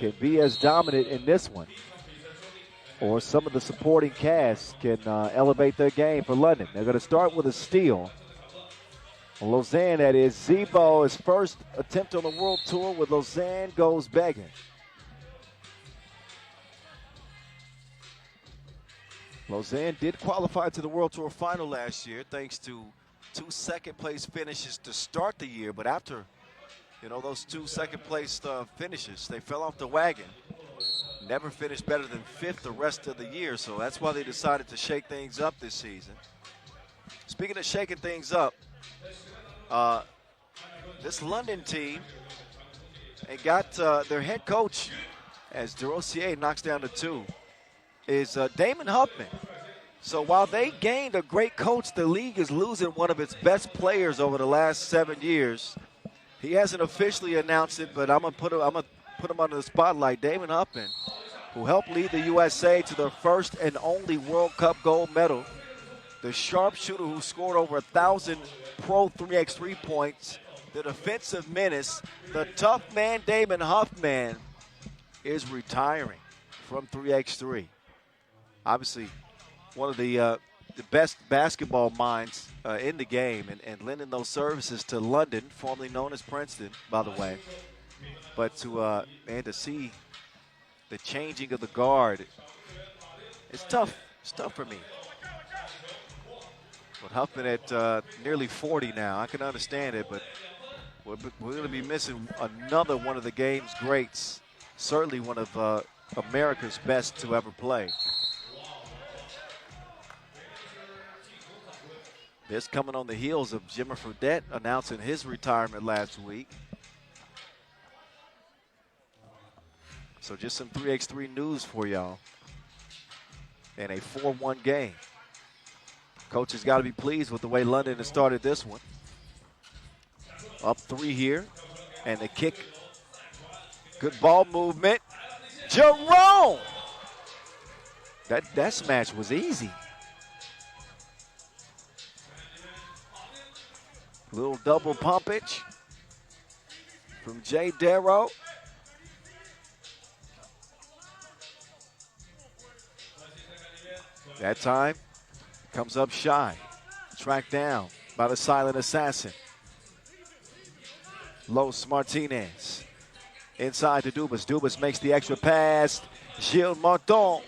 can be as dominant in this one, or some of the supporting cast can elevate their game for London. They're going to start with a steal. Lausanne, that is. Zebo, his first attempt on the World Tour with Lausanne, goes begging. Lausanne did qualify to the World Tour final last year thanks to 2 second-place finishes to start the year, but after those 2 second-place finishes, they fell off the wagon. Never finished better than 5th the rest of the year, so that's why they decided to shake things up this season. Speaking of shaking things up, this London team, they got their head coach, as DeRosier knocks down the 2, is Damon Huffman. So while they gained a great coach, the league is losing one of its best players over the last 7 years. He hasn't officially announced it, but I'm gonna put him under the spotlight. Damon Huffman, who helped lead the USA to their first and only World Cup gold medal. The sharpshooter who scored over 1,000 pro 3x3 points. The defensive menace, the tough man Damon Huffman, is retiring from 3x3. Obviously, one of the best basketball minds in the game, and lending those services to London, formerly known as Princeton, by the way. But to see the changing of the guard, it's tough. It's tough for me. But Huffman at nearly 40 now, I can understand it, but we're going to be missing another one of the game's greats. Certainly one of America's best to ever play. This coming on the heels of Jimmer Fredette announcing his retirement last week. So just some 3x3 news for y'all. And a 4-1 game. Coach has got to be pleased with the way London has started this one. Up 3 here. And the kick. Good ball movement. Jerome! That smash was easy. Little double pumpage from Jay Darrow. That time comes up shy. Tracked down by the silent assassin. Los Martinez. Inside to Dubas. Dubas makes the extra pass. Gilles Martin.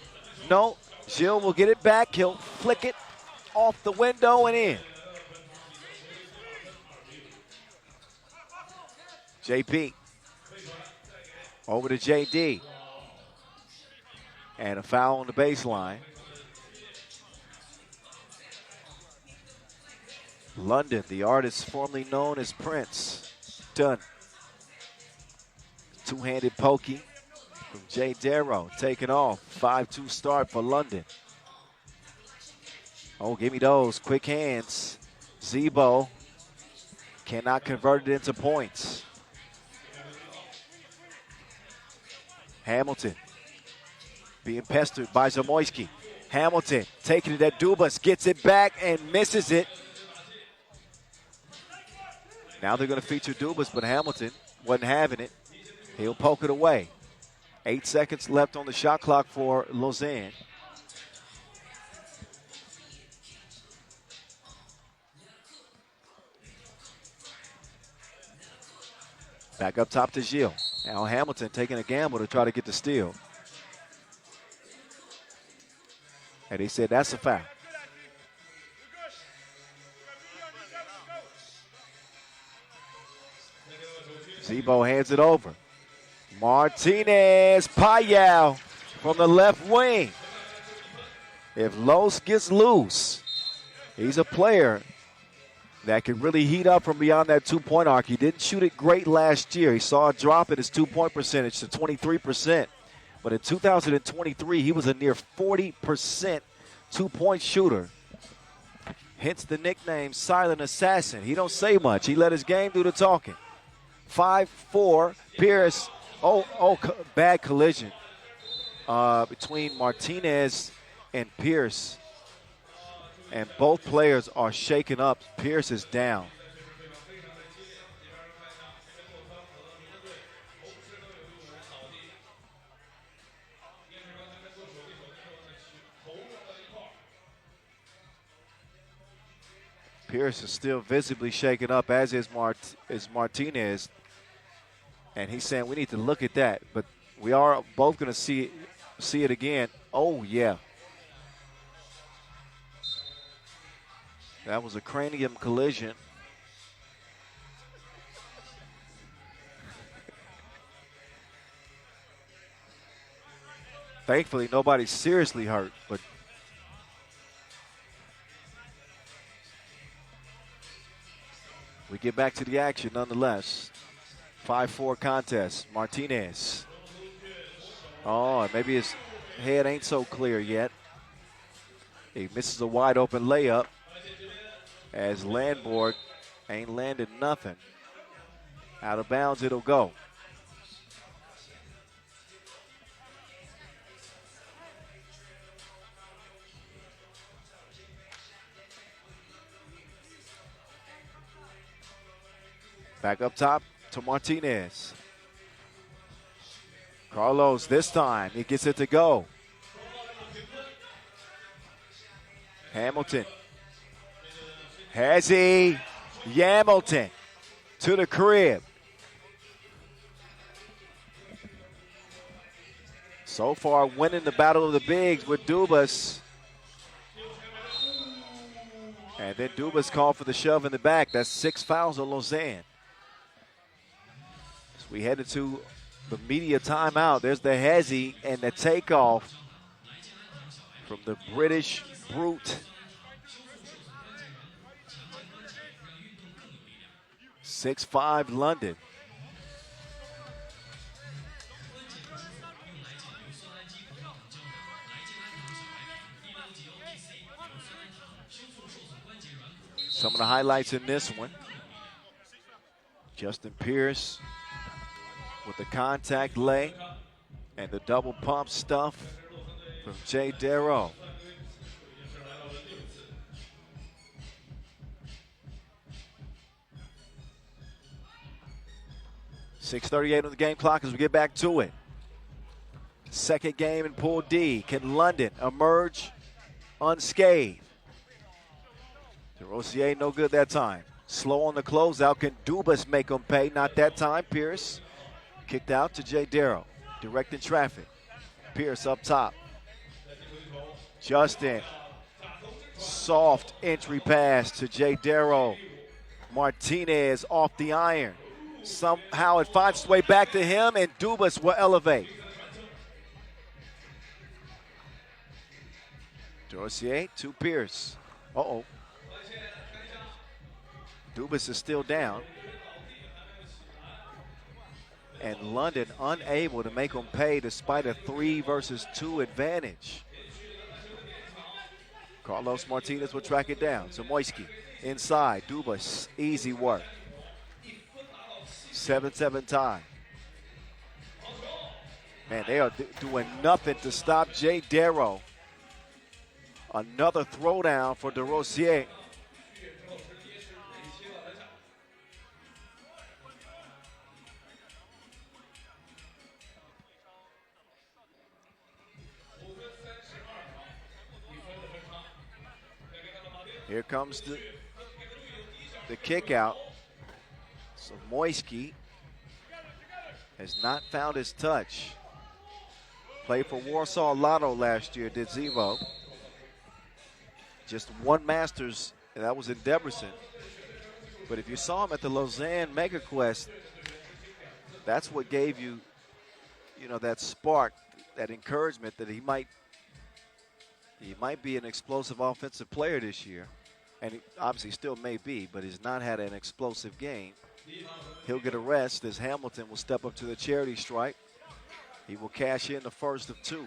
No, Gilles will get it back. He'll flick it off the window and in. JP. Over to JD. And a foul on the baseline. London, the artist formerly known as Prince. Done. Two-handed pokey from Jay Darrow. Taken off. 5-2 start for London. Oh, give me those. Quick hands. Zebo cannot convert it into points. Hamilton being pestered by Zamoyski. Hamilton taking it at Dubas, gets it back and misses it. Now they're going to feature Dubas, but Hamilton wasn't having it. He'll poke it away. 8 seconds left on the shot clock for Lausanne. Back up top to Gilles. Now Hamilton taking a gamble to try to get the steal. And he said that's a foul. Zebo hands it over. Martinez, Payal from the left wing. If Los gets loose, he's a player that can really heat up from beyond that two-point arc. He didn't shoot it great last year. He saw a drop in his two-point percentage to 23%. But in 2023, he was a near 40% two-point shooter. Hence the nickname Silent Assassin. He don't say much. He let his game do the talking. 5-4, Pierce. Bad collision between Martinez and Pierce. And both players are shaken up. Pierce is down. Pierce is still visibly shaken up, as is Martinez. And he's saying we need to look at that. But we are both going to see it again. Oh, yeah. That was a cranium collision. Thankfully, nobody's seriously hurt, but we get back to the action nonetheless. 5-4 contest. Martinez. Oh, maybe his head ain't so clear yet. He misses a wide open layup as Landborg ain't landed nothing. Out of bounds it'll go. Back up top to Martinez. Carlos this time, he gets it to go. Hamilton. Has he? Hamilton to the crib. So far winning the battle of the bigs with Dubas. And then Dubas called for the shove in the back. That's 6 fouls on Lausanne. As we head into the media timeout, there's the hezzy and the takeoff from the British brute. 6-5 London. Some of the highlights in this one. Justin Pierce with the contact lay and the double pump stuff from Jay Darrow. .638 on the game clock as we get back to it. Second game in Pool D. Can London emerge unscathed? DeRosier no good that time. Slow on the closeout. Can Dubas make them pay? Not that time. Pierce kicked out to Jay Darrow. Directing traffic. Pierce up top. Justin. Soft entry pass to Jay Darrow. Martinez off the iron. Somehow it finds its way back to him, and Dubas will elevate. Dossier to Pierce. Uh-oh. Dubas is still down. And London unable to make them pay despite a 3 versus 2 advantage. Carlos Martinez will track it down. Zamoyski inside. Dubas, easy work. 7-7 tie. Man, they are doing nothing to stop Jay Darrow. Another throwdown for DeRosier. Here comes the kick out. So Moisky has not found his touch. Played for Warsaw Lotto last year, did Zevo. Just one Masters, and that was in Debrecen. But if you saw him at the Lausanne Mega Quest, that's what gave you, that spark, that encouragement that he might be an explosive offensive player this year. And he obviously still may be, but he's not had an explosive game. He'll get a rest as Hamilton will step up to the charity stripe. He will cash in the first of 2.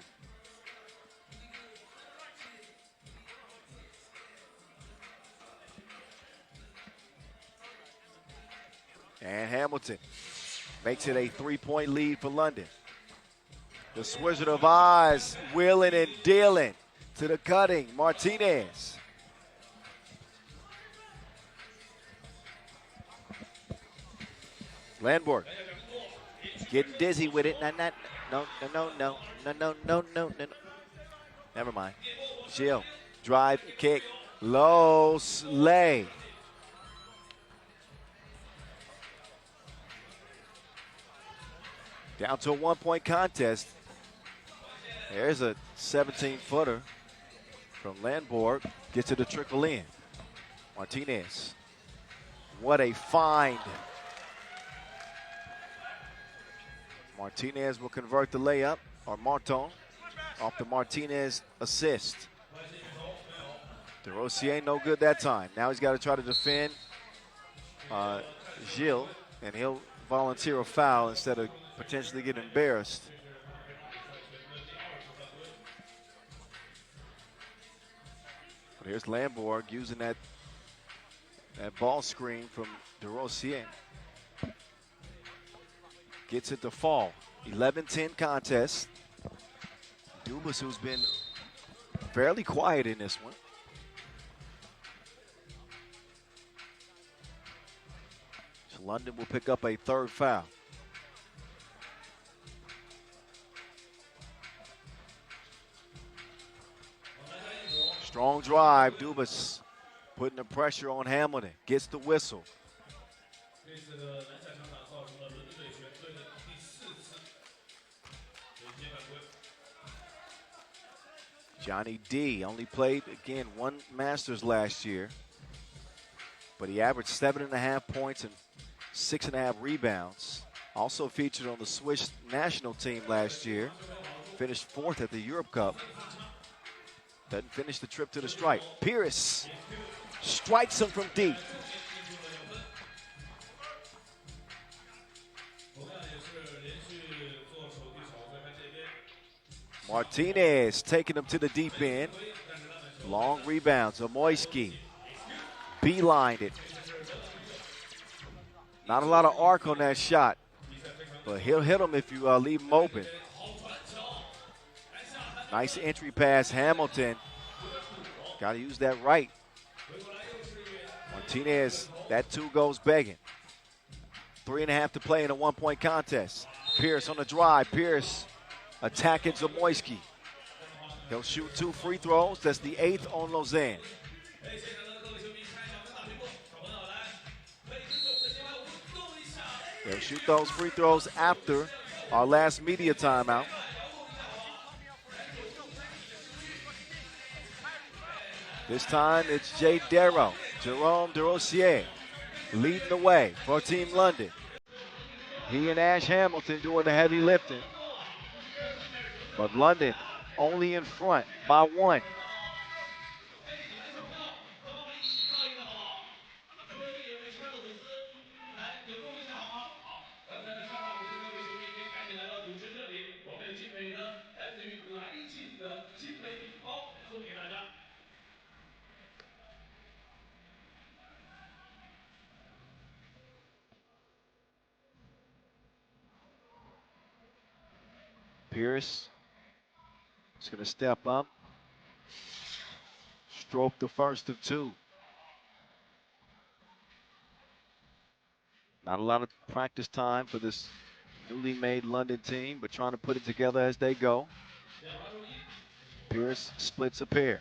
And Hamilton makes it a 3-point lead for London. The Wizard of Oz wheeling and dealing to the cutting. Martinez. Landborg getting dizzy with it. No. Never mind. Gilles, drive, kick, low, slay. Down to a 1-point contest. There's a 17-footer from Landborg. Gets it to trickle in. Martinez. What a find. Martinez will convert the layup, or Martin, off the Martinez assist. DeRosier no good that time. Now he's got to try to defend Gilles, and he'll volunteer a foul instead of potentially get embarrassed. But here's Landborg using that ball screen from DeRosier. Gets it to fall. 11-10 contest. Dubas, who's been fairly quiet in this one. So London will pick up a third foul. Strong drive. Dubas putting the pressure on Hamilton. Gets the whistle. Johnny D only played, again, one Masters last year, but he averaged 7.5 points and 6.5 rebounds. Also featured on the Swiss national team last year. Finished 4th at the Europe Cup. Doesn't finish the trip to the stripe. Pierce strikes him from deep. Martinez taking him to the deep end. Long rebound. Zamoyski beelined it. Not a lot of arc on that shot, but he'll hit him if you leave him open. Nice entry pass, Hamilton. Got to use that right. Martinez, that two goes begging. 3.5 to play in a 1-point contest. Pierce on the drive. Pierce attacking Zamoyski. He'll shoot 2 free throws. That's the 8th on Lausanne. They'll shoot those free throws after our last media timeout. This time it's Jay Darrow, Jerome DeRosier leading the way for Team London. He and Ash Hamilton doing the heavy lifting. But London only in front by 1. Pierce is going to step up, stroke the first of 2. Not a lot of practice time for this newly made London team, but trying to put it together as they go. Pierce splits a pair.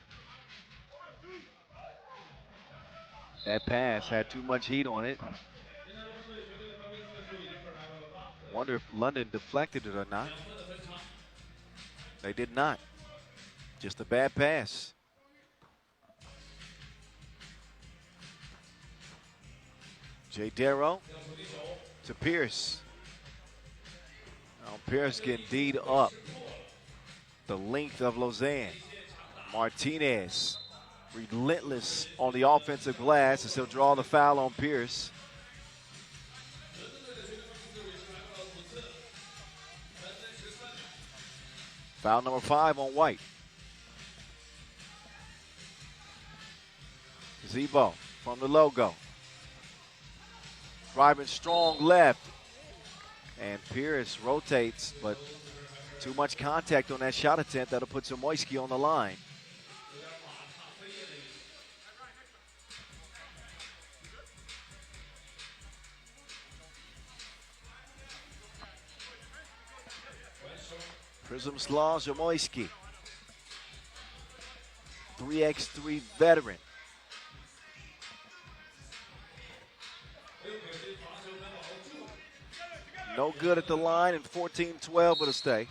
That pass had too much heat on it. Wonder if London deflected it or not. They did not. Just a bad pass. Jay Darrow to Pierce. Now Pierce getting D'd up. The length of Lausanne. Martinez relentless on the offensive glass as he'll draw the foul on Pierce. Foul number 5 on White. Zebo from the logo. Driving strong left. And Pierce rotates, but too much contact on that shot attempt. That'll put Zamoyski on the line. Prism Slaw Zamoyski. 3x3 veteran. no good at the line, and 14-12 with a stay.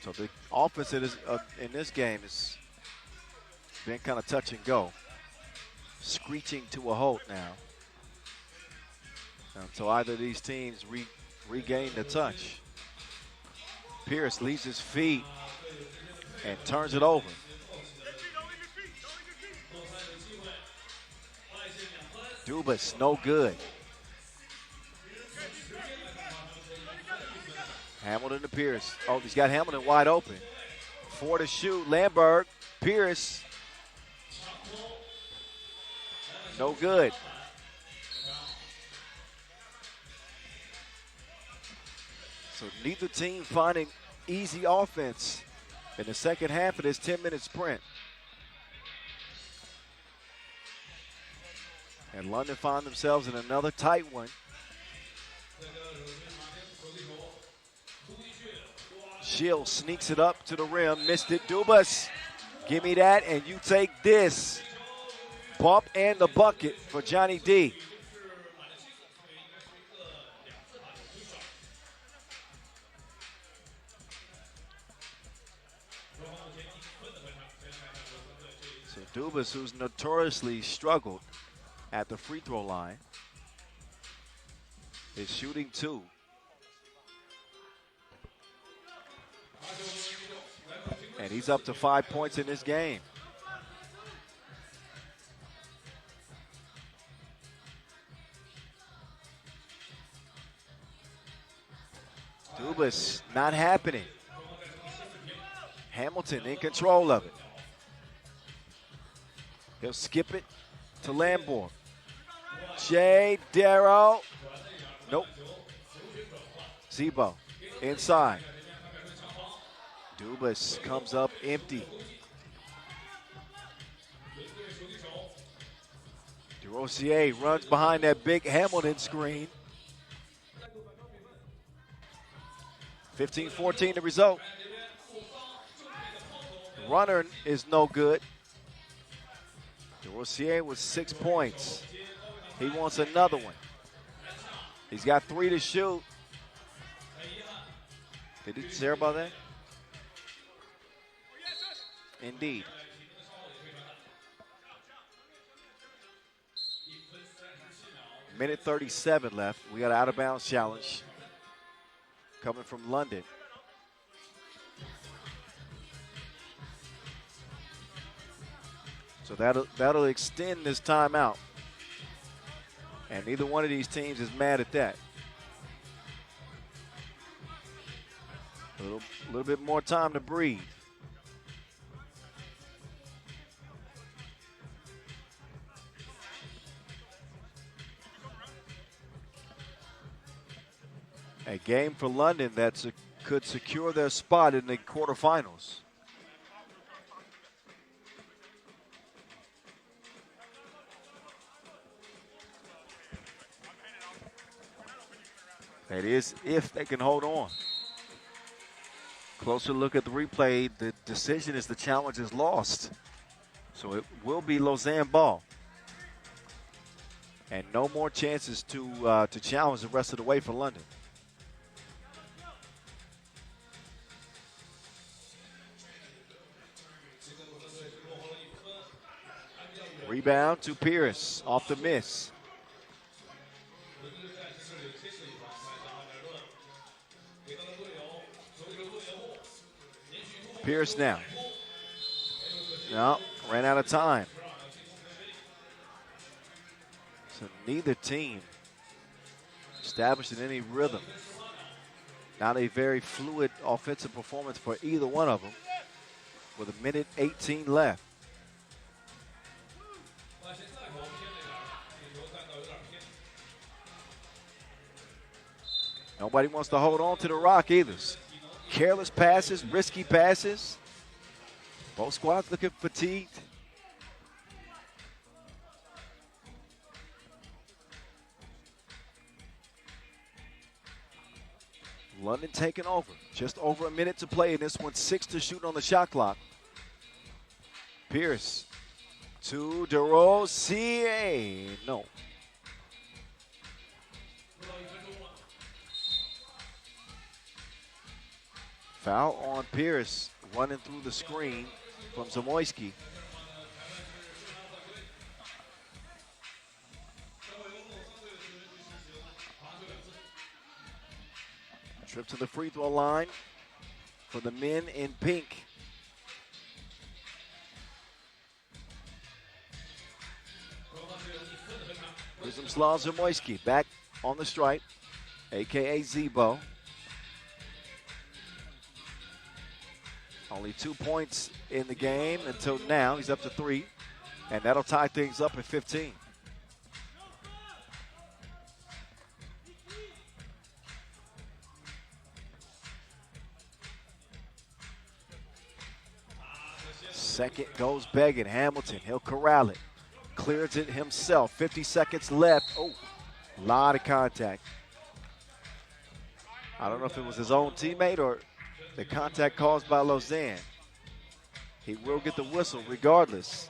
So the offense in this game has been kind of touch and go. Screeching to a halt now. Until either of these teams regain the touch. Pierce leaves his feet and turns it over. Dubas, no good. Hamilton to Pierce. Oh, he's got Hamilton wide open. 4 to shoot. Lamberg, Pierce. No good. So neither team finding easy offense in the second half of this 10-minute sprint. And London find themselves in another tight one. Shields sneaks it up to the rim, missed it. Dubas, give me that and you take this. Bump and the bucket for Johnny D. So Dubas, who's notoriously struggled at the free throw line, is shooting 2. And he's up to 5 points in this game. Dubas, not happening. Hamilton in control of it. He'll skip it to Lamborn. Jay Darrow. Nope. Zebo inside. Dubas comes up empty. DeRosier runs behind that big Hamilton screen. 15-14 the result. Runner is no good. DeRosier with 6 points. He wants another one. He's got 3 to shoot. Did you hear about that? Indeed. Minute 37 left. We got an out-of-bounds challenge coming from London. So that'll extend this timeout. And neither one of these teams is mad at that. A little bit more time to breathe. A game for London that could secure their spot in the quarterfinals. That is if they can hold on. Closer look at the replay. The decision is the challenge is lost. So it will be Lausanne ball. And no more chances to challenge the rest of the way for London. Rebound to Pierce off the miss. Pierce now. No, ran out of time. So neither team establishing any rhythm. Not a very fluid offensive performance for either one of them with a minute 18 left. Nobody wants to hold on to the rock either. Careless passes, risky passes. Both squads looking fatigued. London taking over. Just over a minute to play in this one. 6 to shoot on the shot clock. Pierce to DeRosier. No. Foul on Pierce, running through the screen from Zamoyski. Trip to the free throw line for the men in pink. Rizomslav Zamoyski back on the stripe, a.k.a. Zebo. Only 2 points in the game until now. He's up to 3, and that'll tie things up at 15. Second goes begging. Hamilton, he'll corral it. Clears it himself. 50 seconds left. Oh, a lot of contact. I don't know if it was his own teammate or the contact caused by Lausanne. He will get the whistle regardless.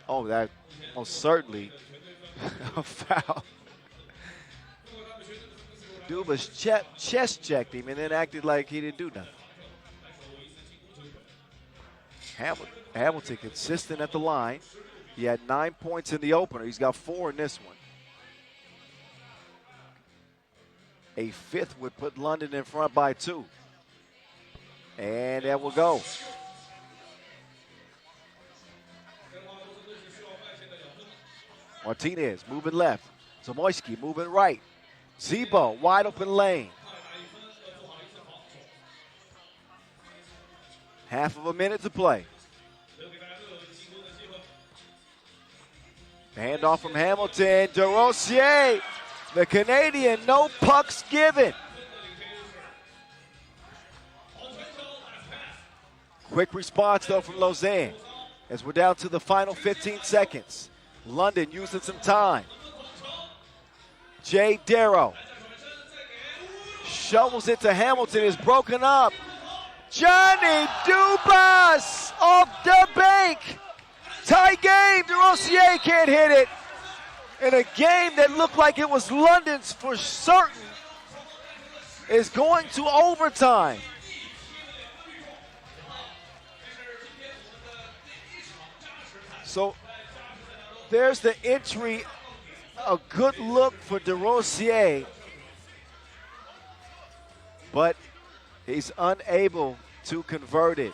Oh, that most certainly a foul. Dubas chest checked him and then acted like he didn't do nothing. Hamilton consistent at the line. He had 9 points in the opener. He's got 4 in this one. A fifth would put London in front by 2. And that will go. Martinez moving left. Zamoyski moving right. Zebo, wide open lane. Half of a minute to play. Handoff from Hamilton. DeRosier, the Canadian, no pucks given. Quick response, though, from Lausanne as we're down to the final 15 seconds. London using some time. Jay Darrow shovels it to Hamilton, is broken up. Johnny Dubas off the bank. Tie game. DeRosier can't hit it. In a game that looked like it was London's for certain is going to overtime. So there's the entry. A good look for DeRosier, but he's unable to convert it.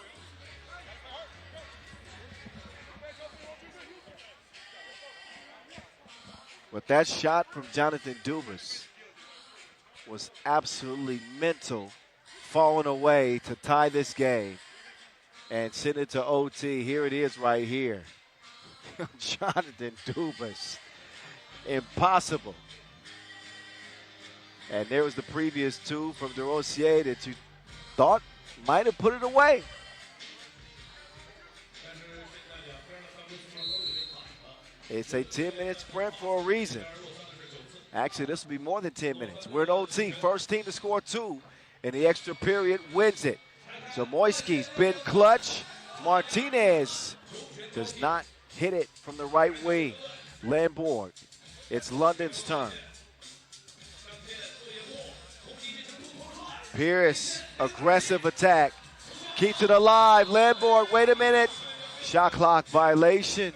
But that shot from Jonathan Dubas was absolutely mental, falling away to tie this game and send it to OT. Here it is right here. Jonathan Dubas. Impossible. And there was the previous 2 from DeRosier that you thought might have put it away. It's a 10-minute sprint for a reason. Actually, this will be more than 10 minutes. We're in OT. First team to score 2 in the extra period wins it. Zamoyski's been clutch. Martinez does not hit it from the right wing. Landboard. It's London's turn. Pierce, aggressive attack. Keeps it alive. Landboard, wait a minute. Shot clock violation.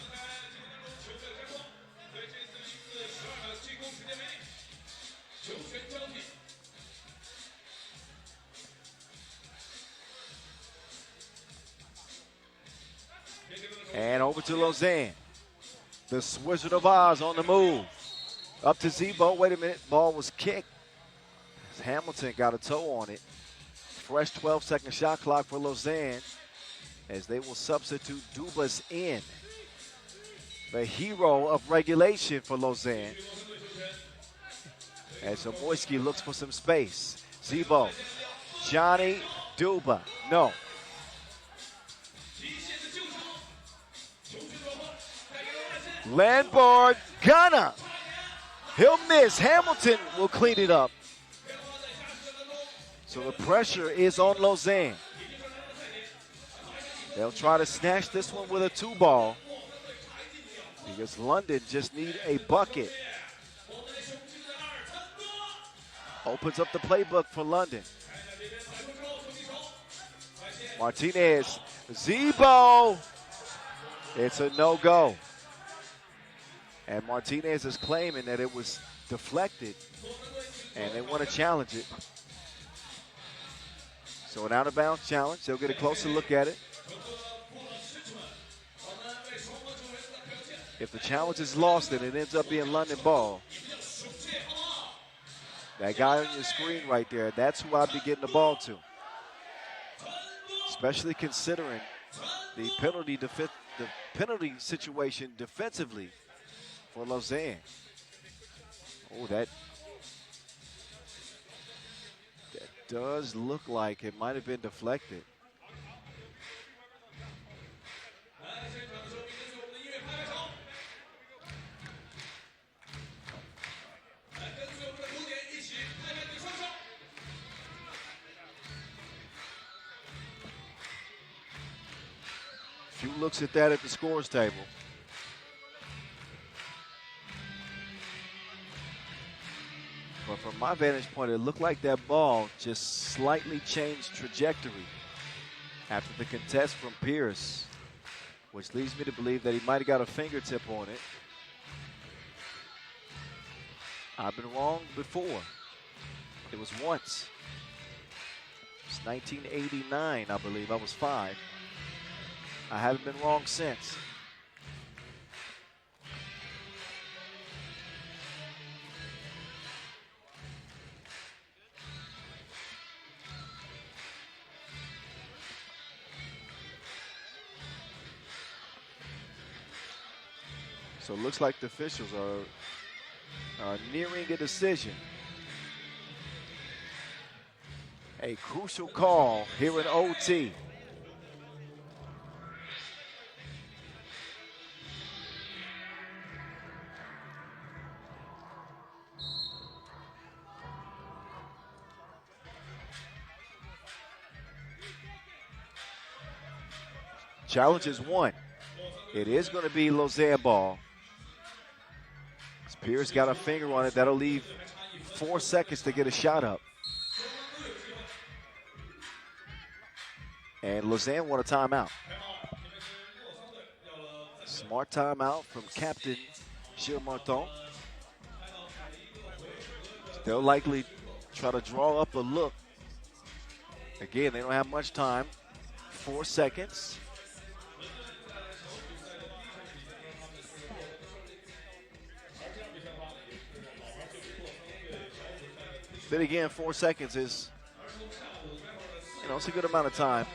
And over to Lausanne. The Wizard of Oz on the move. Up to Zebo. Wait a minute. Ball was kicked. Hamilton got a toe on it. Fresh 12-second shot clock for Lausanne as they will substitute Dubas in. The hero of regulation for Lausanne. As Zamoyski looks for some space. Zebo. Johnny Duba. No. Landboard, Gunna. He'll miss. Hamilton will clean it up. So the pressure is on Lausanne. They'll try to snatch this one with a 2-ball because London just need a bucket. Opens up the playbook for London. Martinez, Zebo. It's a no-go. And Martinez is claiming that it was deflected, and they want to challenge it. So an out-of-bounds challenge. They'll get a closer look at it. If the challenge is lost and it ends up being London ball, that guy on your screen right there, that's who I'd be getting the ball to. Especially considering the penalty situation defensively for Lausanne. Oh, that does look like it might have been deflected. Few looks at that at the scores table. But from my vantage point, it looked like that ball just slightly changed trajectory after the contest from Pierce, which leads me to believe that he might have got a fingertip on it. I've been wrong before. It was once. It's 1989, I believe. I was 5. I haven't been wrong since. So it looks like the officials are nearing a decision. A crucial call here in OT. Challenge is 1. It is going to be Lausanne ball. Pierce got a finger on it. That'll leave 4 seconds to get a shot up. And Lausanne want a timeout. Smart timeout from Captain Gilles Martin. They'll likely try to draw up a look. Again, they don't have much time. 4 seconds. Then again, 4 seconds is, it's a good amount of time,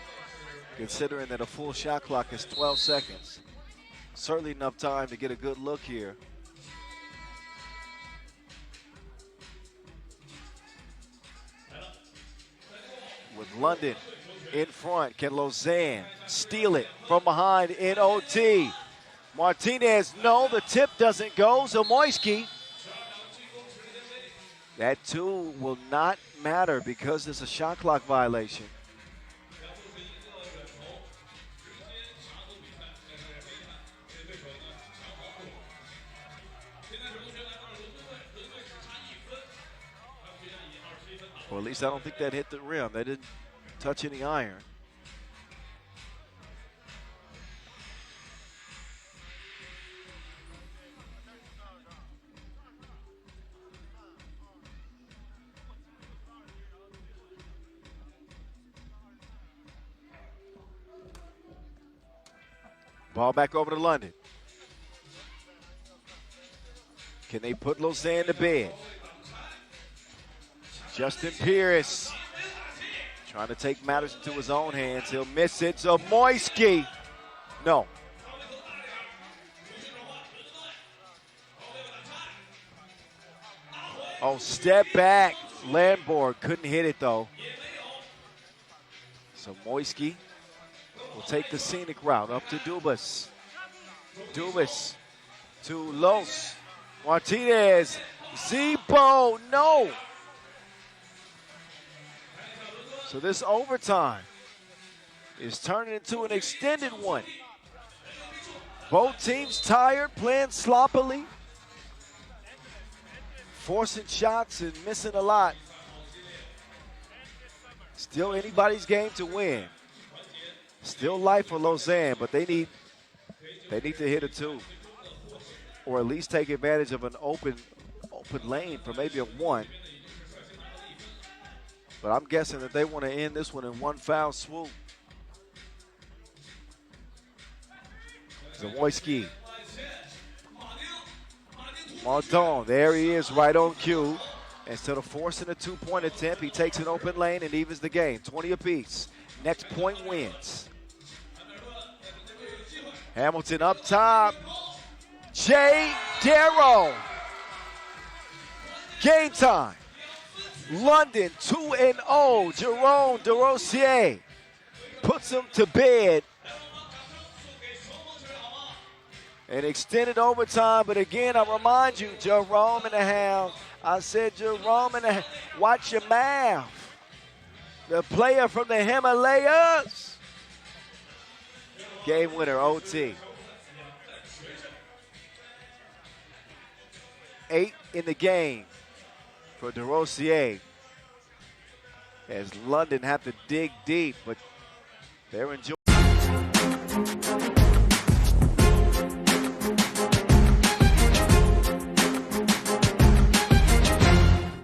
considering that a full shot clock is 12 seconds. Certainly enough time to get a good look here. With London in front, can Lausanne steal it from behind in OT? Martinez, no, the tip doesn't go. Zamoyski. That 2 will not matter because it's a shot clock violation. Well, at least I don't think that hit the rim. They didn't touch any iron. Ball back over to London. Can they put Lausanne to bed? Justin Pierce trying to take matters into his own hands. He'll miss it. Zamoyski. No. Oh, step back. Landborg couldn't hit it, though. Zamoyski will take the scenic route up to Dubas. Dubas to Los. Martinez. Zebo. No. So this overtime is turning into an extended one. Both teams tired, playing sloppily, forcing shots and missing a lot. Still anybody's game to win. Still life for Lausanne, but they need to hit a two, or at least take advantage of an open lane for maybe a one. But I'm guessing that they want to end this one in one foul swoop. Zawoyski. Martin, there he is, right on cue. Instead of forcing a two-point attempt, he takes an open lane and evens the game. 20 apiece. Next point wins. Hamilton up top. Jay Darrow. Game time. London 2-0. Jerome DeRosier puts him to bed. An extended overtime, but again, I remind you, Jerome and a half. I said Jerome and a half. Watch your mouth. The player from the Himalayas. Game winner, OT. 8 in the game for DeRosier, as London have to dig deep, but they're enjoying